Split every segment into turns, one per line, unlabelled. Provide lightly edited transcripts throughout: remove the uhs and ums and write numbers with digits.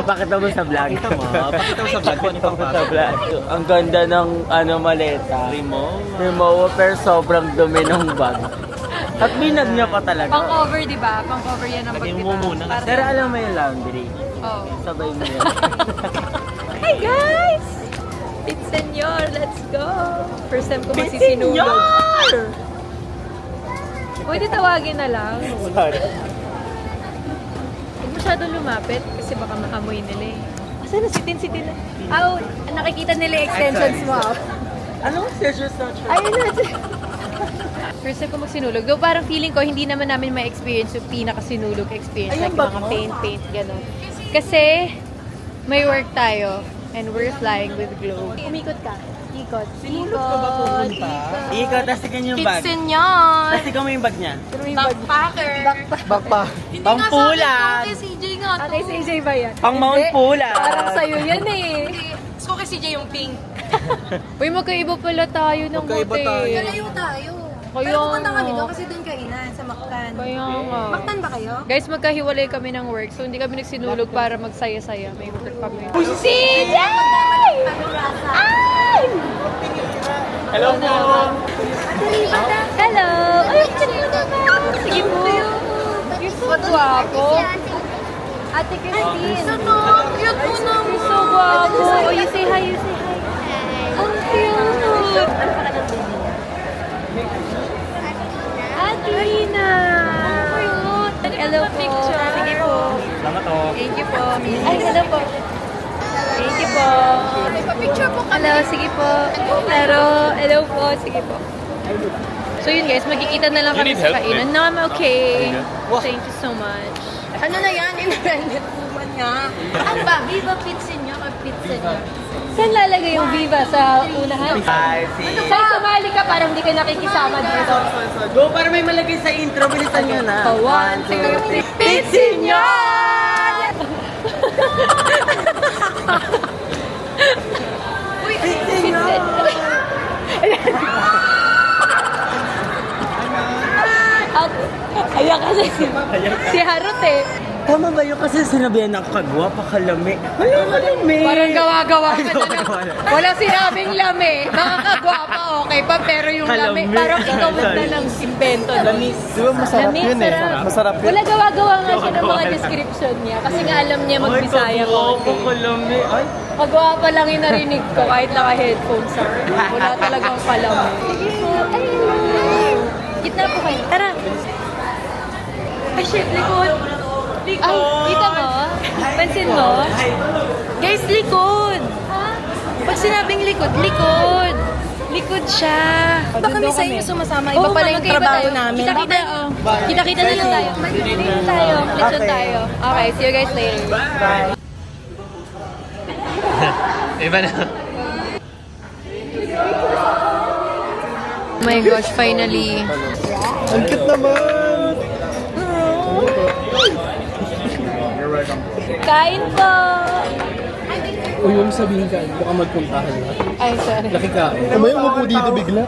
Pakita mo sa vlog.
Pakita mo sa vlog kung ano pang
Sa vlog. Ang ganda ng maleta. Remo, pero sobrang dumi ng bag. At binag niya pa talaga.
Pang-cover, di ba? Pang-cover yan ang
Lagyan
pag,
mo muna.
Pero alam mo yung laundry.
Oh.
Sabay mo yan.
Hi guys! It's Senyor, let's go! First time ko magsisinulog. Pwede tawagin na lang.
Sorry.
Huwag masyadong lumapit kasi baka maamoy nila eh. Asa na sitin na? Nakikita nila yung extensions mo.
Anong serious na siya?
Ayun na. First time ko magsinulog. Though parang feeling ko, hindi naman namin may experience yung pinakasinulog experience.
Ayun
Like
ba
mga
mo?
paint, gano'n. Kasi, may work tayo. And we're flying with Globe. Umikot ka. Ikot.
Sinulog ka ba pupunta?
Ikaw, tapos ikaw yung bag.
Kitsin yun!
Tapos ikaw mo yung bag niya.
Backpacker.
Bakpa.
Pangpulan!
CJ nga to. Kay CJ ba yan?
Pang Mount Pulan.
Parang sa'yo yan eh.
Gusto ko kay CJ yung pink.
Uy, magkaiba pala tayo ng
Magkaiba
hotel.
tayo.
Kalayo tayo.
Kaya
Pero pumunta
nga.
kami doon kasi doon kainan sa Mactan.
Kaya nga.
Mactan ba kayo?
Guys, magkahiwalay kami ng work. So, hindi kami nagsinulog para magsaya-saya. May work kami. CJ! Ay!
Hello po!
Hello! Ay, kanina naman! Sige po. You're so guwapo. Ate Christine.
Cute mo naman.
You're so guwapo. Oh, you say hi, you say hi. Ang cute. Ate Lina. Hello po. Sige po.
Salamat to.
Thank you po. Ay, hello po. Thank you po.
May pa-picture po kami.
Hello, sige po. Pero, hello po, sige po. So yun guys, magkikita na lang kami sa kainan. No, I'm okay. Thank you so much.
Ano na yan? Independent woman nga. Ano ba? Viva Pizza nyo o Pizza nyo?
Saan lalagay yung Viva? Sa unahan?
Hi, see.
Saan sumali ka? Parang di ka nakikisama dito.
Go para may malagay sa intro. Bilisan nyo na.
Oh, 1, 2, 3. Pitsinyon!
Pitsinyon!
Ayan kasi si Harot eh.
Tama ba yun kasi sinabihan ako kagwa, pakalami. Wala kalami.
Parang gawa-gawa ka na lang. Walang sinabing lami. Makakagwapa okay pa, pero yung lami,
Kalami.
parang ikaw na lang simbento.
Lamis. Di ba masarap
Lamis,
yun eh.
sarap.
Masarap yun.
Wala gawa-gawa nga siya ng mga description niya. Kasi nga alam niya magbisaya ko.
pakalami. Ay,
Kagwapa lang yung narinig ko kahit naka-headphones ako. Wala talagang kalami. Sige po. Ay, hello. Gitna po kayo. Tara. Ay, shit, likod. Likod. Ay, kita mo? Pansin mo? Guys, likod. Ha? Pag sinabing likod, likod. Likod siya.
Baka kami sa inyo sumasama. Iba
Oo,
pala yung
magkaiba
trabaho
tayo.
namin.
Kita-kita, kita-kita na lang tayo. Late tayo. Lechon tayo. Okay, see you guys later.
bye.
Iba na.
Oh my gosh, finally.
Ang cute naman.
Kain po!
Uy, huwag sabihin ka. Baka magpuntahan na.
Ay, sorry.
Nakikain. Tama yung umupo dito bigla.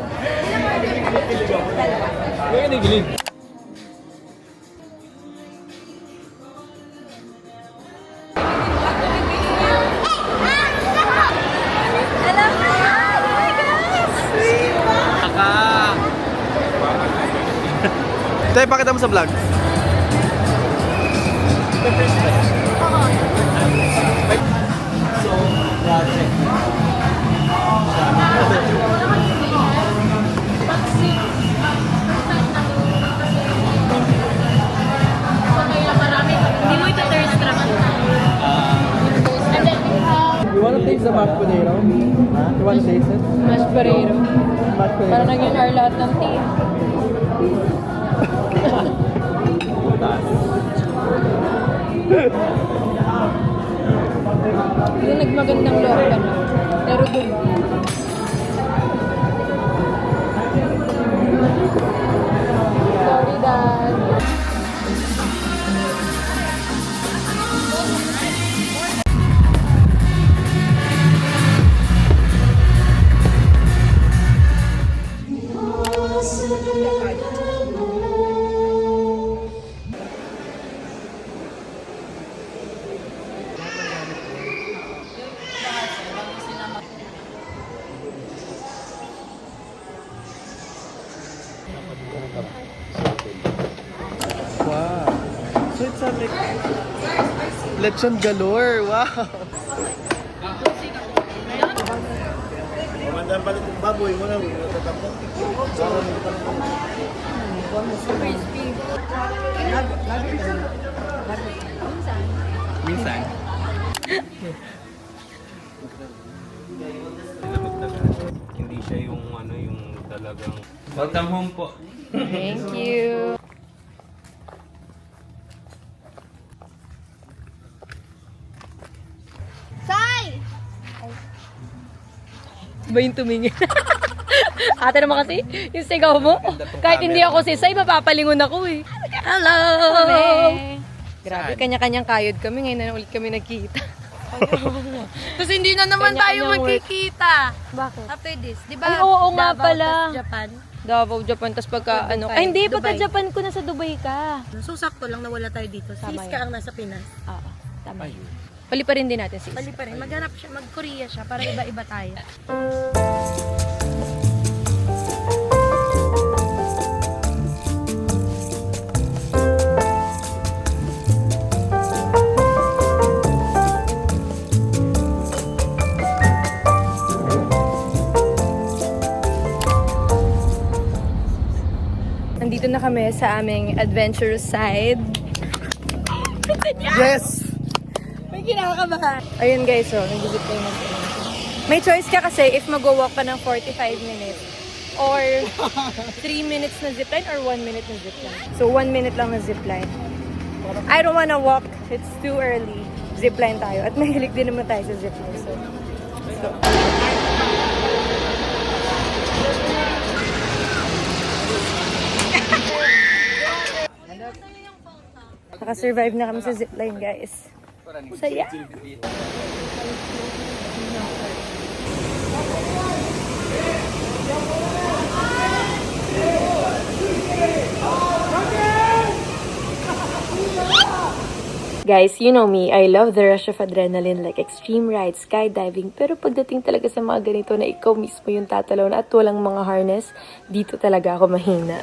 Kaya nagilid.
Alam mo na! Oh my gosh!
Tay, pakita mo sa vlog.
Hindi mo ito thirst trap. And then we have
You wanna taste the mashed potato? You wanna taste it?
mashed potato.
Mashed potato.
Parang naging our lahat ng tea. Yung nagmagandang loob ka na. Pero dun. Sorry, Dad.
Lechon galore, wow!
Magandang palit yung baboy mo na, natatampo.
Minsan.
Hindi siya yung yung talagang welcome home po.
Thank you.
Sai!
Ba yung tumingin? Ate naman kasi, yung sigaw mo. Kahit hindi ako si Sai, mapapalingon ako eh. Hello! Grabe, kanya-kanyang kayod kami. Ngayon na ulit kami nagkita.
Tapos hindi na naman tayo
Kanya-kanyang work.
magkikita.
Bakit?
After this, di ba?
Ay, oo nga
Davao,
pala.
tas Japan.
Davao, Japan, tapos pagka ano.
Dubai.
Ay, hindi, pagka
Dubai.
Japan ko nasa Dubai ka.
So, sakto lang nawala tayo dito.
Tama
Sis
yan.
ka ang nasa Pinas.
Oo, tama. Pali pa rin din natin, sis.
Bali pa rin. Maghanap siya, mag-Korea siya para iba-iba tayo.
Nandito na kami sa aming adventurous side.
Yes!
May kinakabahan. Ayun guys, so, nag-visit tayo ng May choice ka kasi if mag-walk ka ng 45 minutes or 3 minutes na zipline or 1 minute na zipline. So, 1 minute lang na zipline. I don't wanna walk. It's too early. Zipline tayo. At mahilig din naman tayo sa zipline. So. Naka-survive na kami sa zipline, guys. Saya. Guys, you know me, I love the rush of adrenaline like extreme rides, skydiving, pero pagdating talaga sa mga ganito na ikaw mismo yung tatalaw na at walang mga harness, dito talaga ako mahina.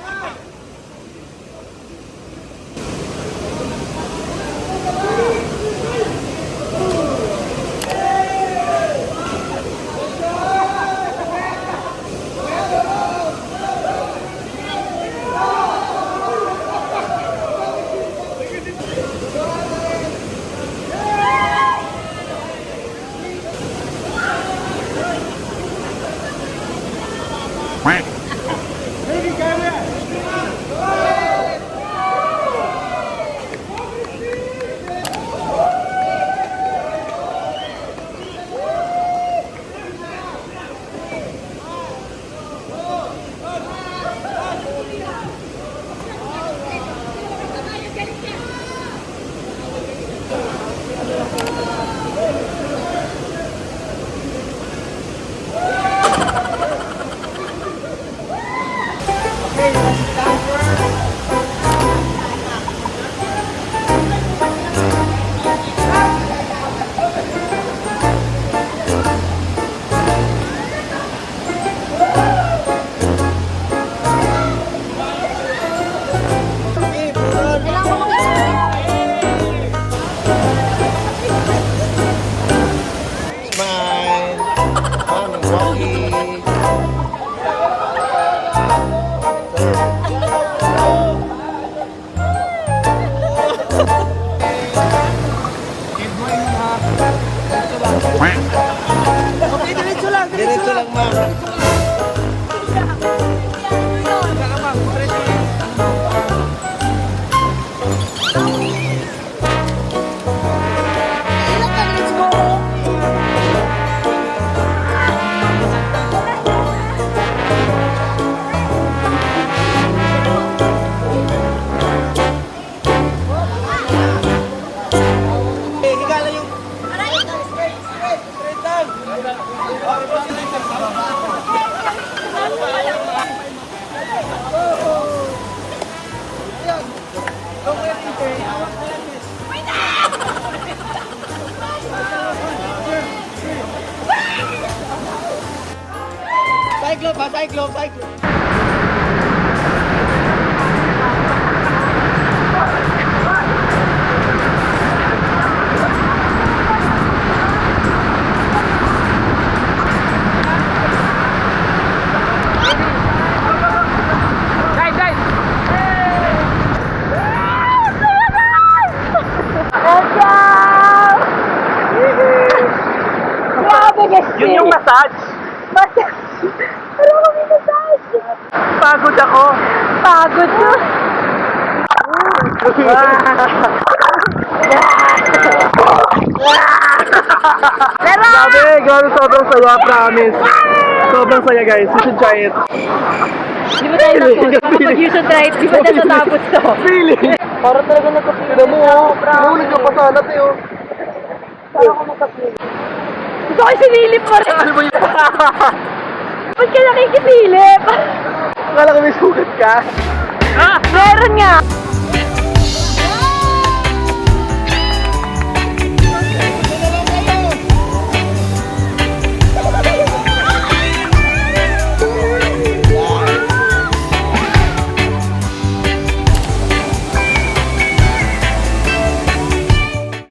Smile! Mami, walkie! Diretso lang, ma'am. Higala yung... Straight lang! Cyclone pa, cyclone, cyclone.
massage.
Pero kami massage.
Pagod ako.
Pagod na.
Grabe, sobrang saya, promise. Sobrang saya guys, you should try it.
Di ba tayo na-post? Kapag you should try it, di ba tayo natapos to?
Really? Para talaga nakapili. Tignan mo, nahulog ka pa sana, Teo.
Gusto ko sinilip pa rin.
Ano ba yun?
Ba't ka nakikisilip?
Akala ko may sugat ka.
Meron nga.